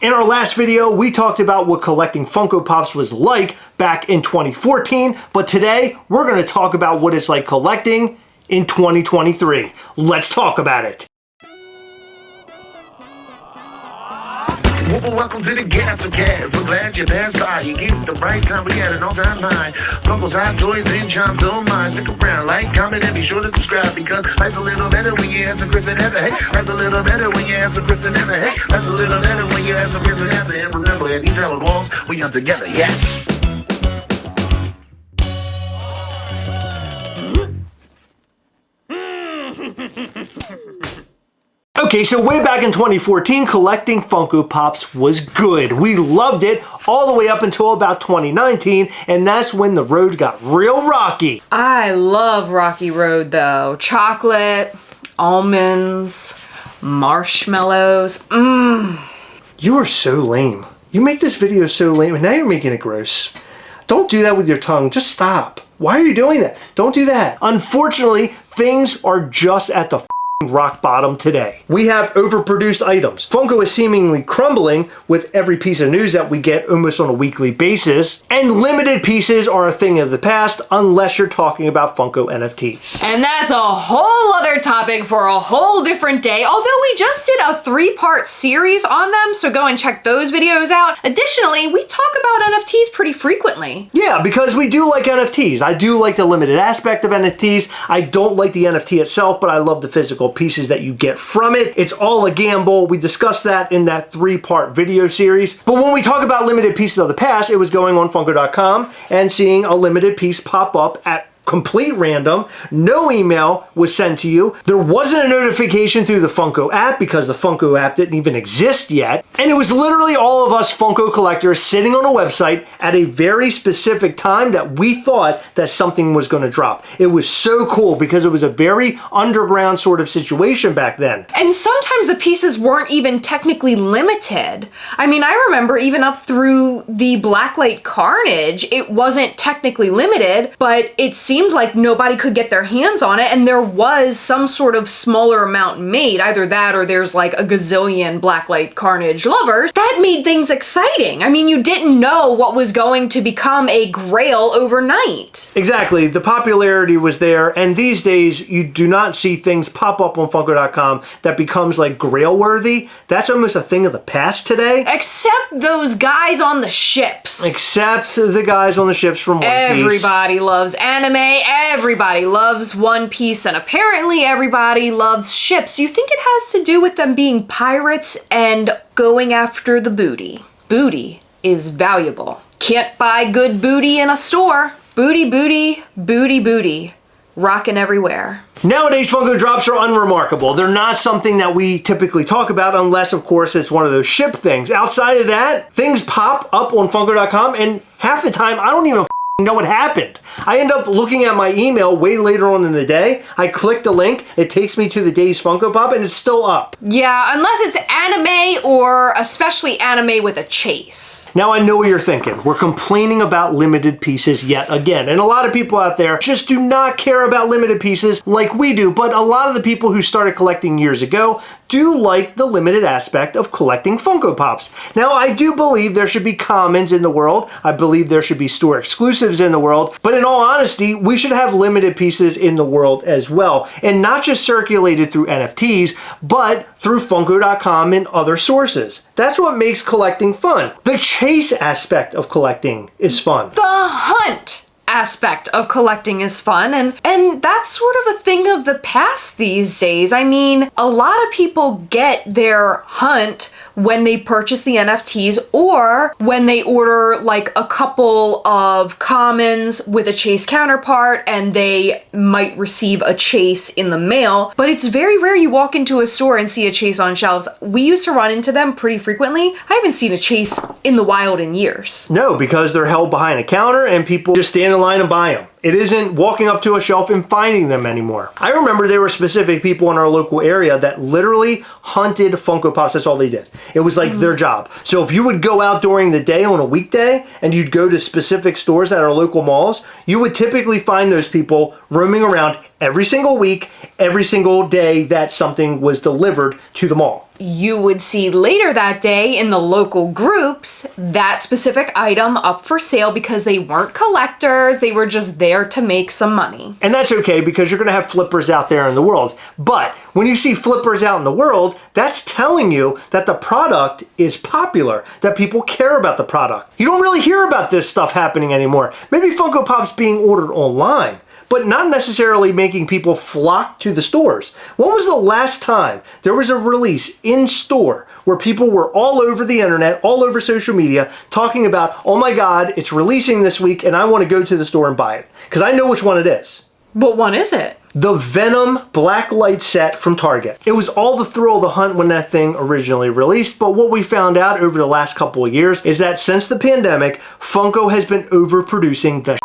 In our last video, we talked about what collecting Funko Pops was like back in 2014, but today we're going to talk about what it's like collecting in 2023. Let's talk about it. Welcome to the Gastlecast. We're glad you're there. You get the right time. We got an all-time high. Funko's hot toys and charms on mine. Stick around, like, comment, and be sure to subscribe because life's a little better when you answer Chris and Heather. Hey, life's a little better when you answer Chris and Heather. Hey, life's a little better when you answer Chris and Heather. And remember, at these hella walls, we are together. Yes. Okay, so way back in 2014, collecting Funko Pops was good. We loved it all the way up until about 2019, and that's when the road got real rocky. I love Rocky Road though. Chocolate, almonds, marshmallows. You are so lame. You make this video so lame, and now you're making it gross. Don't do that with your tongue. Just stop. Why are you doing that? Don't do that. Unfortunately, things are just at the rock bottom today. We have overproduced items. Funko is seemingly crumbling with every piece of news that we get almost on a weekly basis. And limited pieces are a thing of the past unless you're talking about Funko NFTs. And that's a whole other topic for a whole different day, although we just did a 3-part series on them, so go and check those videos out. Additionally, we talk about NFTs pretty frequently. Yeah, because we do like NFTs. I do like the limited aspect of NFTs. I don't like the NFT itself, but I love the physical pieces that you get from it. It's all a gamble. We discussed that in that 3-part video series. But when we talk about limited pieces of the past, it was going on Funko.com and seeing a limited piece pop up at complete random. No email was sent to you. There wasn't a notification through the Funko app because the Funko app didn't even exist yet. And it was literally all of us Funko collectors sitting on a website at a very specific time that we thought that something was going to drop. It was so cool because it was a very underground sort of situation back then. And sometimes the pieces weren't even technically limited. I mean, I remember even up through the Blacklight Carnage, it wasn't technically limited, but it seemed like nobody could get their hands on it, and there was some sort of smaller amount made. Either that or there's like a gazillion Blacklight Carnage lovers. That made things exciting. I mean, you didn't know what was going to become a grail overnight. Exactly. The popularity was there, and these days you do not see things pop up on Funko.com that becomes like grail worthy. That's almost a thing of the past today. Except those guys on the ships. Except the guys on the ships from One Piece. Everybody loves anime. Everybody loves One Piece, and apparently everybody loves ships. You think it has to do with them being pirates and going after the booty? Booty is valuable. Can't buy good booty in a store. Booty, booty, booty, booty. Rockin' everywhere. Nowadays, Funko drops are unremarkable. They're not something that we typically talk about unless, of course, it's one of those ship things. Outside of that, things pop up on Funko.com, and half the time, I don't even know what happened. I end up looking at my email way later on in the day. I click the link, it takes me to the day's Funko Pop, and it's still up. Yeah, unless it's anime or especially anime with a chase. Now I know what you're thinking. We're complaining about limited pieces yet again. And a lot of people out there just do not care about limited pieces like we do, but a lot of the people who started collecting years ago do like the limited aspect of collecting Funko Pops. Now I do believe there should be commons in the world. I believe there should be store exclusives in the world, but in all honesty, we should have limited pieces in the world as well, and not just circulated through NFTs, but through Funko.com and other sources. That's what makes collecting fun. The chase aspect of collecting is fun. The hunt aspect of collecting is fun, and that's sort of a thing of the past these days. I mean, a lot of people get their hunt when they purchase the NFTs or when they order like a couple of commons with a chase counterpart and they might receive a chase in the mail, but it's very rare you walk into a store and see a chase on shelves. We used to run into them pretty frequently. I haven't seen a chase in the wild in years. No, because they're held behind a counter and people just stand in line and buy them. It isn't walking up to a shelf and finding them anymore. I remember there were specific people in our local area that literally hunted Funko Pops. That's all they did. It was like their job. So if you would go out during the day on a weekday and you'd go to specific stores at our local malls, you would typically find those people roaming around every single week, every single day that something was delivered to the mall. you would see later that day in the local groups that specific item up for sale because they weren't collectors, they were just there to make some money. And that's okay because you're gonna have flippers out there in the world. But when you see flippers out in the world, that's telling you that the product is popular, that people care about the product. You don't really hear about this stuff happening anymore. Maybe Funko Pop's being ordered online, but not necessarily making people flock to the stores. When was the last time there was a release in store where people were all over the internet, all over social media, talking about, oh my God, it's releasing this week and I want to go to the store and buy it? Because I know which one it is. What one is it? The Venom Black Light set from Target. It was all the thrill of the hunt when that thing originally released, but what we found out over the last couple of years is that since the pandemic, Funko has been overproducing the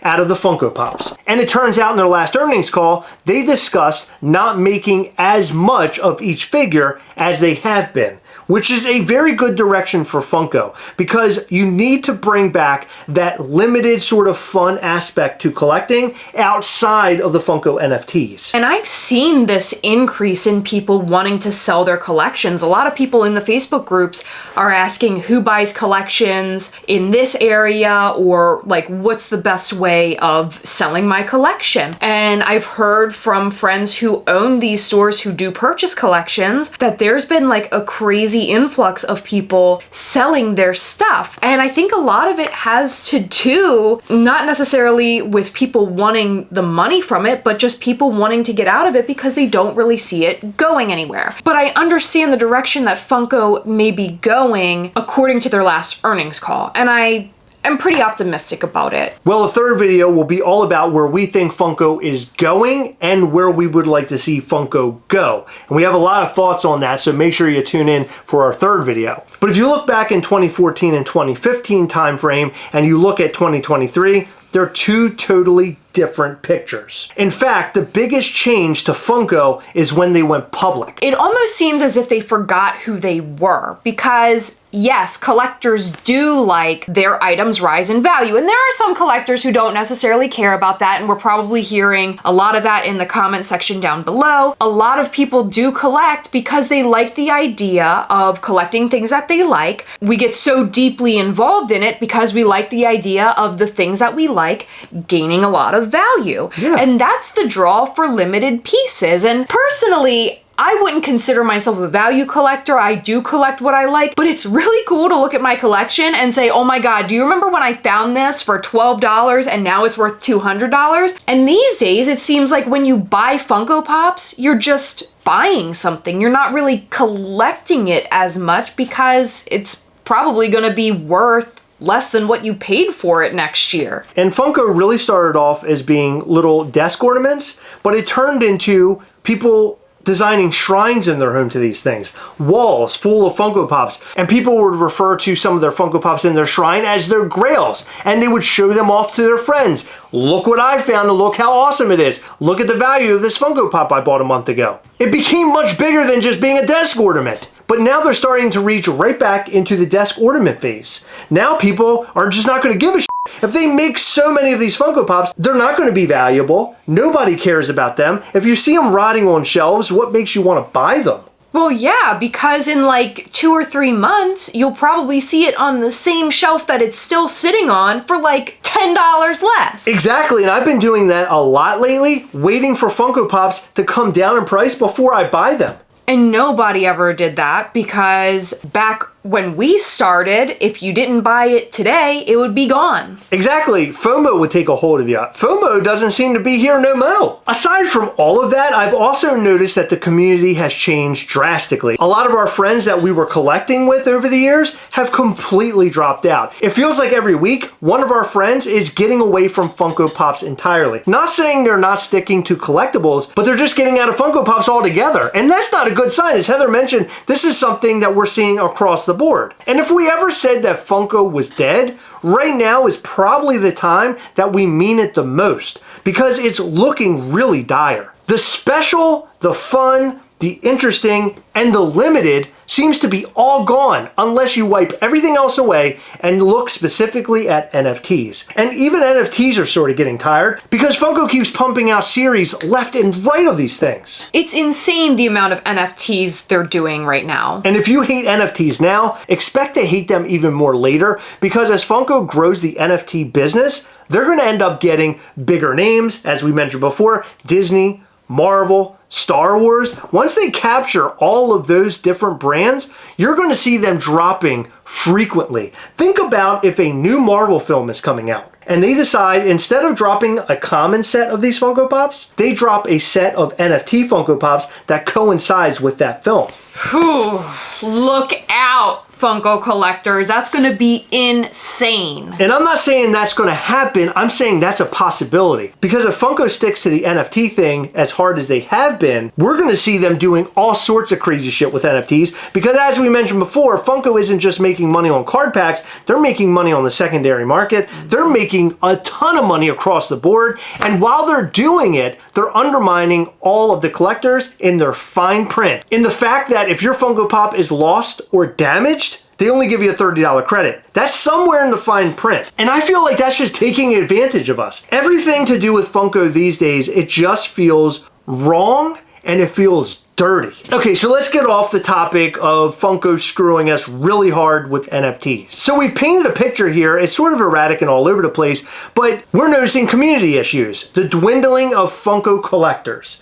out of the Funko Pops. And it turns out in their last earnings call, they discussed not making as much of each figure as they have been, which is a very good direction for Funko because you need to bring back that limited sort of fun aspect to collecting outside of the Funko NFTs. And I've seen this increase in people wanting to sell their collections. A lot of people in the Facebook groups are asking who buys collections in this area, or like what's the best way of selling my collection. And I've heard from friends who own these stores who do purchase collections that there's been like a crazy influx of people selling their stuff. And I think a lot of it has to do not necessarily with people wanting the money from it, but just people wanting to get out of it because they don't really see it going anywhere. But I understand the direction that Funko may be going according to their last earnings call, and I'm pretty optimistic about it. Well, the third video will be all about where we think Funko is going and where we would like to see Funko go. And we have a lot of thoughts on that, so make sure you tune in for our third video. But if you look back in 2014 and 2015 timeframe and you look at 2023, they're two totally different pictures. In fact, the biggest change to Funko is when they went public. It almost seems as if they forgot who they were because yes, collectors do like their items rise in value, and there are some collectors who don't necessarily care about that, and we're probably hearing a lot of that in the comment section down below. A lot of people do collect because they like the idea of collecting things that they like. We get so deeply involved in it because we like the idea of the things that we like gaining a lot of value. Yeah. And that's the draw for limited pieces. And personally, I wouldn't consider myself a value collector. I do collect what I like, but it's really cool to look at my collection and say, oh my God, do you remember when I found this for $12 and now it's worth $200? And these days, it seems like when you buy Funko Pops, you're just buying something. You're not really collecting it as much because it's probably gonna be worth less than what you paid for it next year. And Funko really started off as being little desk ornaments, but it turned into people designing shrines in their home to these things, walls full of Funko Pops, and people would refer to some of their Funko Pops in their shrine as their grails, and they would show them off to their friends. Look what I found and look how awesome it is. Look at the value of this Funko Pop I bought a month ago. It became much bigger than just being a desk ornament. But now they're starting to reach right back into the desk ornament phase. Now people are just not going to give a shit. If they make so many of these Funko Pops, they're not going to be valuable. Nobody cares about them. If you see them rotting on shelves, what makes you want to buy them? Well, yeah, because in like 2 or 3 months, you'll probably see it on the same shelf that it's still sitting on for like $10 less. Exactly, and I've been doing that a lot lately, waiting for Funko Pops to come down in price before I buy them. And nobody ever did that because back when we started, if you didn't buy it today, it would be gone. Exactly. FOMO would take a hold of you. FOMO doesn't seem to be here no more. Aside from all of that, I've also noticed that the community has changed drastically. A lot of our friends that we were collecting with over the years have completely dropped out. It feels like every week, one of our friends is getting away from Funko Pops entirely. Not saying they're not sticking to collectibles, but they're just getting out of Funko Pops altogether. And that's not a good sign. As Heather mentioned, this is something that we're seeing across the board. And if we ever said that Funko was dead, right now is probably the time that we mean it the most, because it's looking really dire. The special, the fun, the interesting, and the limited seems to be all gone unless you wipe everything else away and look specifically at NFTs. And even NFTs are sort of getting tired because Funko keeps pumping out series left and right of these things. It's insane the amount of NFTs they're doing right now. And if you hate NFTs now, expect to hate them even more later, because as Funko grows the NFT business, they're going to end up getting bigger names, as we mentioned before, Disney, Marvel, Star Wars. Once they capture all of those different brands, you're going to see them dropping frequently. Think about if a new Marvel film is coming out and they decide, instead of dropping a common set of these Funko Pops, they drop a set of NFT Funko Pops that coincides with that film. Whew, look out, Funko collectors. That's going to be insane. And I'm not saying that's going to happen. I'm saying that's a possibility. Because if Funko sticks to the NFT thing as hard as they have been, we're going to see them doing all sorts of crazy shit with NFTs. Because as we mentioned before, Funko isn't just making money on card packs. They're making money on the secondary market. They're making a ton of money across the board. And while they're doing it, they're undermining all of the collectors in their fine print. In the fact that if your Funko Pop is lost or damaged, they only give you a $30 credit. That's somewhere in the fine print. And I feel like that's just taking advantage of us. Everything to do with Funko these days, it just feels wrong and it feels dirty. Okay, so let's get off the topic of Funko screwing us really hard with NFTs. So we painted a picture here. It's sort of erratic and all over the place, but we're noticing community issues. The dwindling of Funko collectors.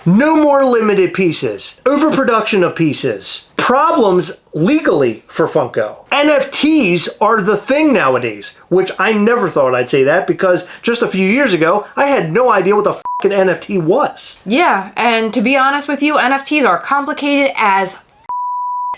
No more limited pieces. Overproduction of pieces. Problems legally for Funko. NFTs are the thing nowadays, which I never thought I'd say that, because just a few years ago, I had no idea what the fucking NFT was. Yeah, and to be honest with you, NFTs are complicated as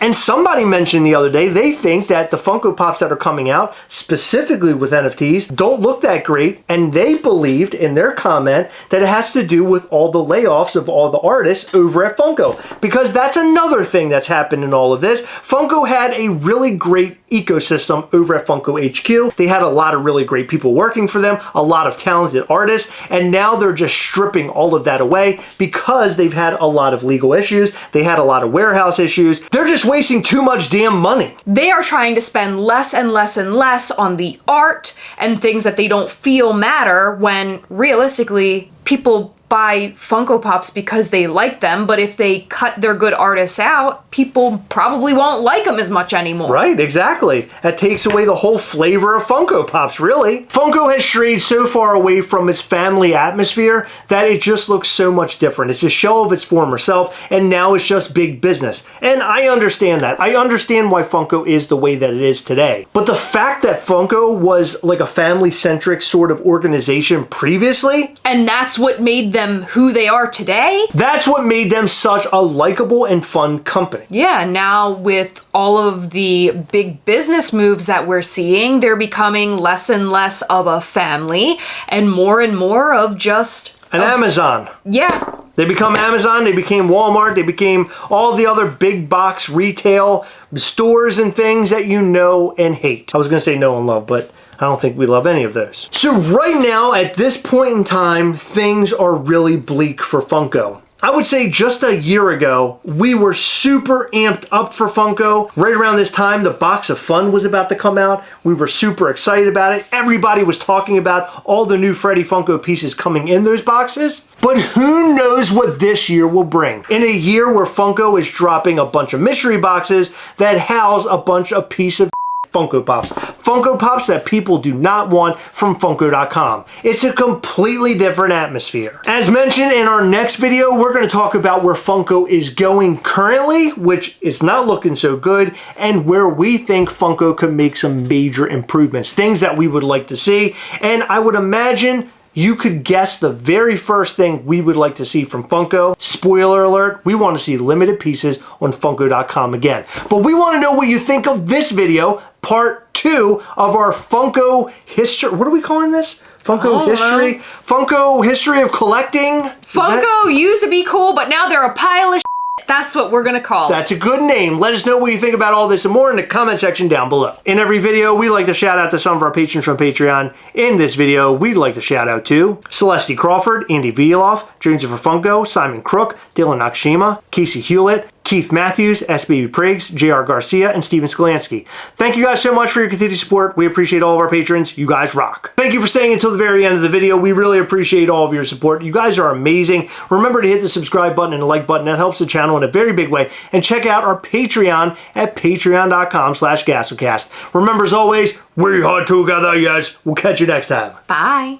and somebody mentioned the other day, they think that the Funko Pops that are coming out, specifically with NFTs, don't look that great, and they believed in their comment that it has to do with all the layoffs of all the artists over at Funko. Because that's another thing that's happened in all of this. Funko had a really great ecosystem over at Funko HQ. They had a lot of really great people working for them, a lot of talented artists, and now they're just stripping all of that away because they've had a lot of legal issues. They had a lot of warehouse issues. They're just wasting too much damn money. They are trying to spend less and less and less on the art and things that they don't feel matter, when realistically people buy Funko Pops because they like them, but if they cut their good artists out, people probably won't like them as much anymore. Right, exactly. That takes away the whole flavor of Funko Pops, really. Funko has strayed so far away from its family atmosphere that it just looks so much different. It's a shell of its former self, and now it's just big business. And I understand that. I understand why Funko is the way that it is today. But the fact that Funko was like a family-centric sort of organization previously, and that's what made them who they are today. That's what made them such a likable and fun company. Yeah, now with all of the big business moves that we're seeing, they're becoming less and less of a family and more of just an Amazon. Yeah. They become Amazon, they became Walmart, they became all the other big box retail stores and things that you know and hate. I was gonna say know and love, but I don't think we love any of those. So right now, at this point in time, things are really bleak for Funko. I would say just a year ago, we were super amped up for Funko. Right around this time, the Box of Fun was about to come out. We were super excited about it. Everybody was talking about all the new Freddy Funko pieces coming in those boxes. But who knows what this year will bring? In a year where Funko is dropping a bunch of mystery boxes that house a bunch of piece of Funko Pops. Funko Pops that people do not want from Funko.com. It's a completely different atmosphere. As mentioned in our next video, we're going to talk about where Funko is going currently, which is not looking so good, and where we think Funko could make some major improvements, things that we would like to see. And I would imagine you could guess the very first thing we would like to see from Funko. Spoiler alert, we want to see limited pieces on Funko.com again. But we want to know what you think of this video, part 2 of our Funko history. What are we calling this? Funko history? Funko history of collecting? Funko used to be cool, but now they're a pile of shit. That's what we're gonna call it. That's a good name. Let us know what you think about all this and more in the comment section down below. In every video, we like to shout out to some of our patrons from Patreon. In this video, we'd like to shout out to Celeste Crawford, Andy Vieloff, Jonesy for Funko, Simon Crook, Dylan Nakashima, Casey Hewlett, Keith Matthews, SBB Priggs, JR Garcia, and Steven Skolansky. Thank you guys so much for your continued support. We appreciate all of our patrons. You guys rock. Thank you for staying until the very end of the video. We really appreciate all of your support. You guys are amazing. Remember to hit the subscribe button and the like button. That helps the channel in a very big way. And check out our Patreon at patreon.com/Gastlecast. Remember, as always, we are together, yes. We'll catch you next time. Bye.